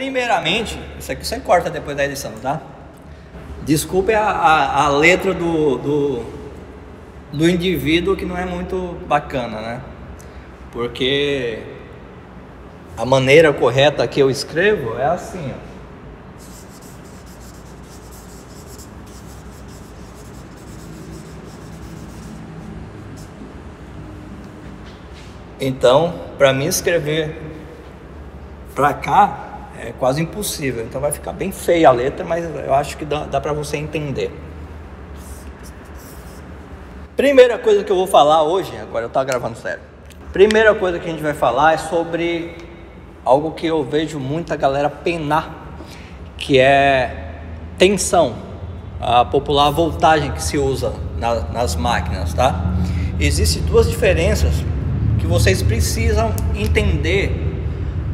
Primeiramente, isso aqui você corta depois da edição, tá? Desculpe a letra do indivíduo, que não é muito bacana, né? Porque a maneira correta que eu escrevo é assim, ó. Então, para mim escrever para cá é quase impossível. Então vai ficar bem feia a letra, mas eu acho que dá para você entender. Primeira coisa que eu vou falar hoje, agora eu tô gravando sério. Primeira coisa que a gente vai falar é sobre algo que eu vejo muita galera penar, que é tensão, a popular voltagem que se usa nas máquinas, tá? Existem duas diferenças que vocês precisam entender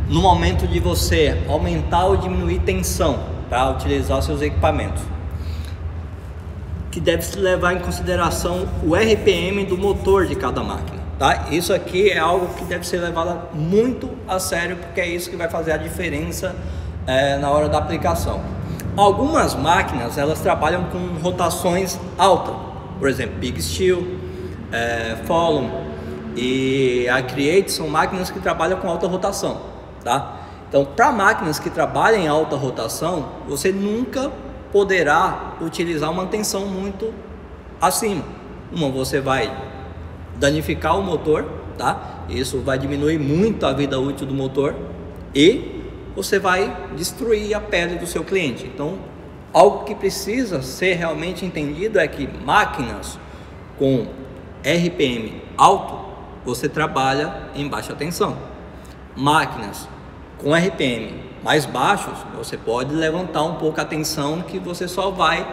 no momento de você aumentar ou diminuir tensão para utilizar os seus equipamentos, que deve se levar em consideração o RPM do motor de cada máquina, tá? Isso aqui é algo que deve ser levado muito a sério, porque é isso que vai fazer a diferença na hora da aplicação. Algumas máquinas, elas trabalham com rotações altas, por exemplo, Big Steel, Follow e a Create são máquinas que trabalham com alta rotação, tá? Então, para máquinas que trabalham em alta rotação, você nunca poderá utilizar uma tensão muito acima. Você vai danificar o motor, tá? Isso vai diminuir muito a vida útil do motor e você vai destruir a pele do seu cliente. Então, algo que precisa ser realmente entendido é que máquinas com RPM alto, você trabalha em baixa tensão. Máquinas com RPM mais baixos, você pode levantar um pouco a tensão, que você só vai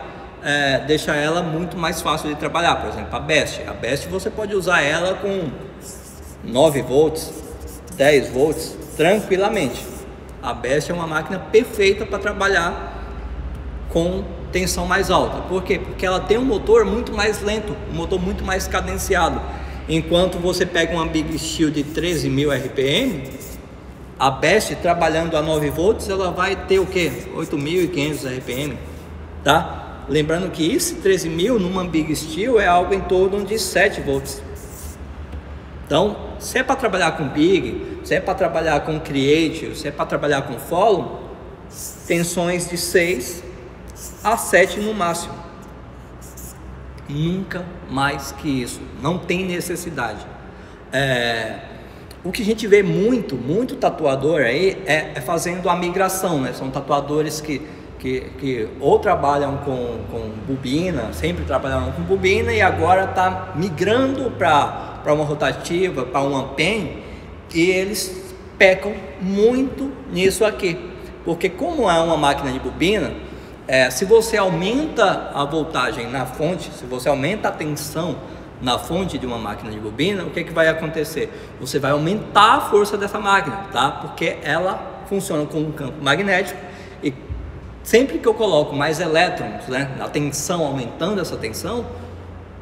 deixar ela muito mais fácil de trabalhar. Por exemplo, a Best você pode usar ela com 9 volts, 10 volts, tranquilamente. A Best é uma máquina perfeita para trabalhar com tensão mais alta. Por quê? Porque ela tem um motor muito mais lento, um motor muito mais cadenciado. Enquanto você pega uma Big Steel de 13.000 RPM, a Best trabalhando a 9 volts, ela vai ter o que? 8.500 RPM, tá? Lembrando que esse 13.000 numa Big Steel é algo em torno de 7 volts. Então, se é para trabalhar com Big, se é para trabalhar com Create, se é para trabalhar com Follow, tensões de 6 a 7 no máximo. Nunca mais que isso, não tem necessidade. O que a gente vê muito tatuador aí é fazendo a migração, né? São tatuadores que ou trabalham com bobina, sempre trabalharam com bobina, e agora está migrando para uma rotativa, para uma pen, e eles pecam muito nisso aqui, porque como é uma máquina de bobina, se você aumenta a voltagem na fonte, se você aumenta a tensão na fonte de uma máquina de bobina, o que vai acontecer? Você vai aumentar a força dessa máquina, tá? Porque ela funciona com um campo magnético, e sempre que eu coloco mais elétrons, né, na tensão, aumentando essa tensão,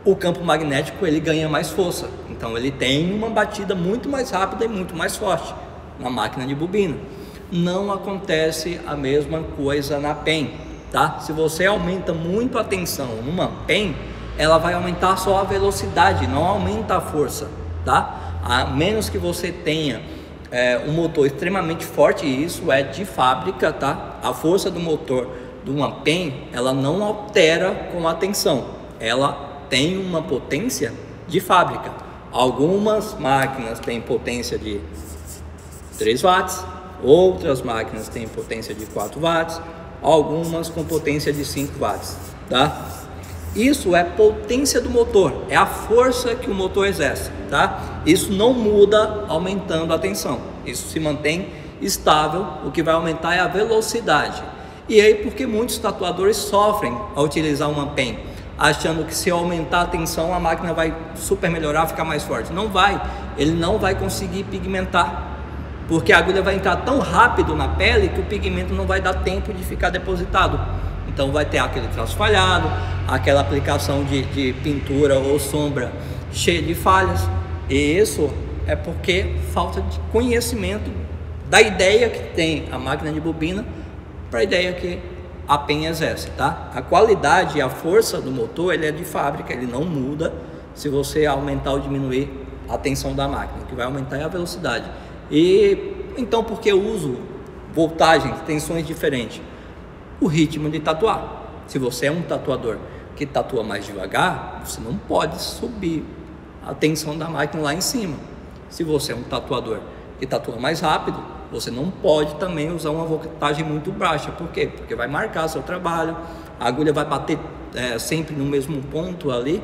o campo magnético ele ganha mais força. Então ele tem uma batida muito mais rápida e muito mais forte na máquina de bobina. Não acontece a mesma coisa na PEN. Tá? Se você aumenta muito a tensão numa PEN, ela vai aumentar só a velocidade, não aumenta a força, tá? A menos que você tenha um motor extremamente forte, e isso é de fábrica, tá? A força do motor de uma PEN, ela não altera com a tensão, ela tem uma potência de fábrica. Algumas máquinas têm potência de 3 watts, outras máquinas têm potência de 4 watts, algumas com potência de 5 watts, tá? Isso é potência do motor, é a força que o motor exerce, tá? Isso não muda aumentando a tensão, isso se mantém estável. O que vai aumentar é a velocidade. E aí, porque muitos tatuadores sofrem ao utilizar uma PEN, achando que se aumentar a tensão a máquina vai super melhorar, ficar mais forte. Não vai, ele não vai conseguir pigmentar, porque a agulha vai entrar tão rápido na pele que o pigmento não vai dar tempo de ficar depositado. Então vai ter aquele traço falhado, aquela aplicação de pintura ou sombra cheia de falhas. E isso é porque falta de conhecimento da ideia que tem a máquina de bobina para a ideia que a PEN exerce, tá? A qualidade e a força do motor, ele é de fábrica, ele não muda se você aumentar ou diminuir a tensão da máquina. O que vai aumentar é a velocidade. E então, por que eu uso voltagens, tensões diferentes? O ritmo de tatuar. Se você é um tatuador que tatua mais devagar, você não pode subir a tensão da máquina lá em cima. Se você é um tatuador que tatua mais rápido, você não pode também usar uma voltagem muito baixa. Por quê? Porque vai marcar seu trabalho, a agulha vai bater sempre no mesmo ponto ali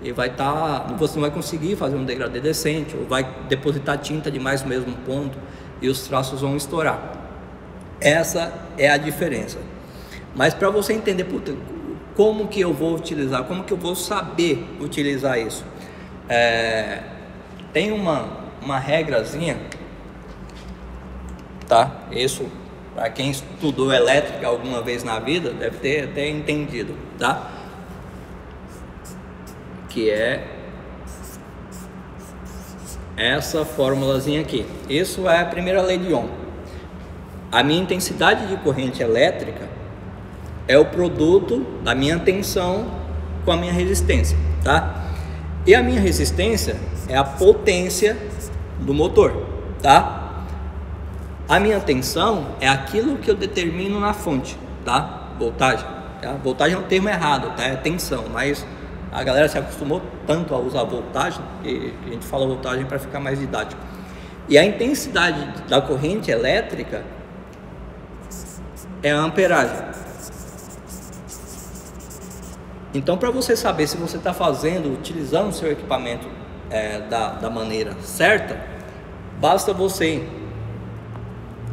e você não vai conseguir fazer um degradê decente, ou vai depositar tinta demais no mesmo ponto e os traços vão estourar. Essa é a diferença. Mas para você entender como que eu vou utilizar, como que eu vou saber utilizar isso, tem uma regrazinha, tá? Isso, para quem estudou elétrica alguma vez na vida, deve ter até entendido, tá? Que é essa formulazinha aqui. Isso é a primeira lei de Ohm. A minha intensidade de corrente elétrica é o produto da minha tensão com a minha resistência, tá? E a minha resistência é a potência do motor, tá? A minha tensão é aquilo que eu determino na fonte, tá? Voltagem, tá? Voltagem é um termo errado, tá? É tensão, mas a galera se acostumou tanto a usar voltagem que a gente fala voltagem para ficar mais didático. E a intensidade da corrente elétrica é a amperagem. Então, para você saber se você está utilizando o seu equipamento da maneira certa, basta você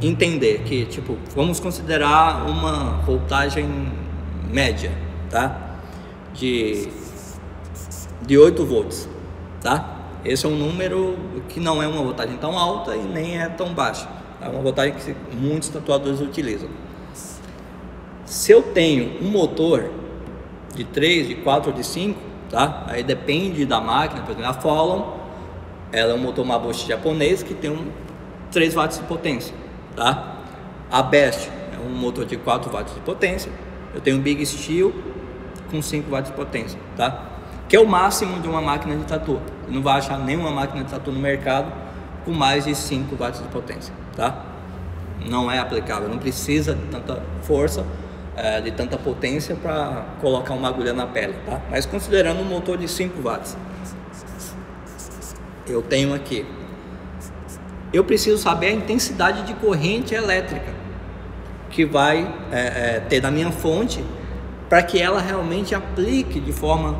entender que, tipo, vamos considerar uma voltagem média, tá? De 8 volts, tá? Esse é um número que não é uma voltagem tão alta e nem é tão baixa. É uma voltagem que muitos tatuadores utilizam. Se eu tenho um motor de 3, de 4 ou de 5, tá? Aí depende da máquina. Por exemplo, a Fallon, ela é um motor Mabuchi japonês que tem 3 watts de potência, tá? A Best é um motor de 4 watts de potência. Eu tenho um Big Steel com 5 watts de potência, tá? Que é o máximo de uma máquina de tatu. Você não vai achar nenhuma máquina de tatu no mercado com mais de 5 watts de potência, tá? Não é aplicável, não precisa de tanta força, de tanta potência para colocar uma agulha na pele, tá? Mas considerando um motor de 5 watts, eu tenho aqui, eu preciso saber a intensidade de corrente elétrica que vai ter na minha fonte para que ela realmente aplique de forma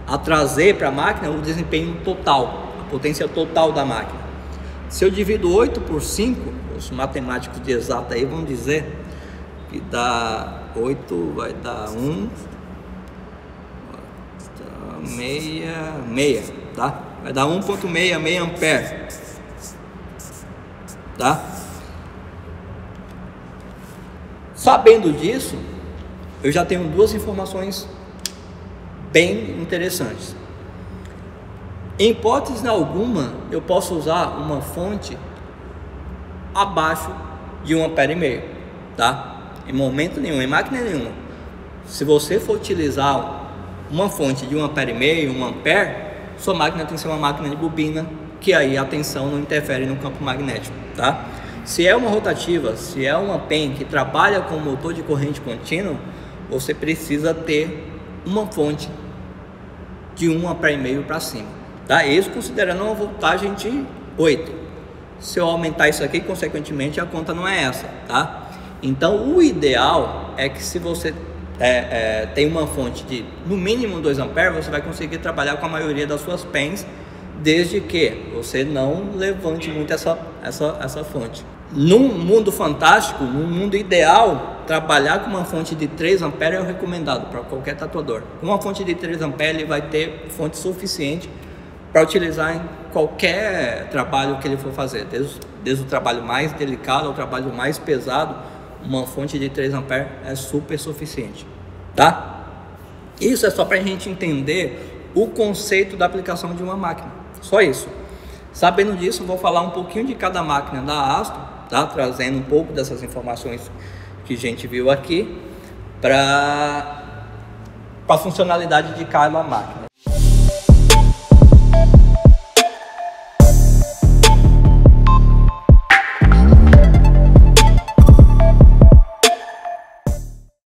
a trazer para a máquina o desempenho total, a potência total da máquina. Se eu divido 8 por 5, os matemáticos de exata aí vão dizer que dá 8, vai dar 1, meia, tá? Vai dar 1.66 ampere, tá? Sabendo disso, eu já tenho duas informações bem interessantes. Em hipótese alguma, eu posso usar uma fonte abaixo de 1,5 ampere, tá? Em momento nenhum, em máquina nenhuma. Se você for utilizar uma fonte de 1,5 ampere, 1 ampere, sua máquina tem que ser uma máquina de bobina, que aí a tensão não interfere no campo magnético, tá? Se é uma rotativa, se é uma PEN que trabalha com motor de corrente contínua, você precisa ter uma fonte de 1,5 ampere para cima, tá? Isso considerando uma voltagem de 8. Se eu aumentar isso aqui, consequentemente a conta não é essa, tá? Então o ideal é que se você tem uma fonte de no mínimo 2 amperes, você vai conseguir trabalhar com a maioria das suas PENs, desde que você não levante muito essa fonte. Num mundo fantástico, num mundo ideal, trabalhar com uma fonte de 3 amperes é o recomendado para qualquer tatuador. Com uma fonte de 3 amperes ele vai ter fonte suficiente para utilizar em qualquer trabalho que ele for fazer, desde o trabalho mais delicado ao trabalho mais pesado. Uma fonte de 3 amperes é super suficiente, tá? Isso é só para a gente entender o conceito da aplicação de uma máquina, só isso. Sabendo disso, eu vou falar um pouquinho de cada máquina da Astro, tá? Trazendo um pouco dessas informações que a gente viu aqui para a funcionalidade de cada máquina.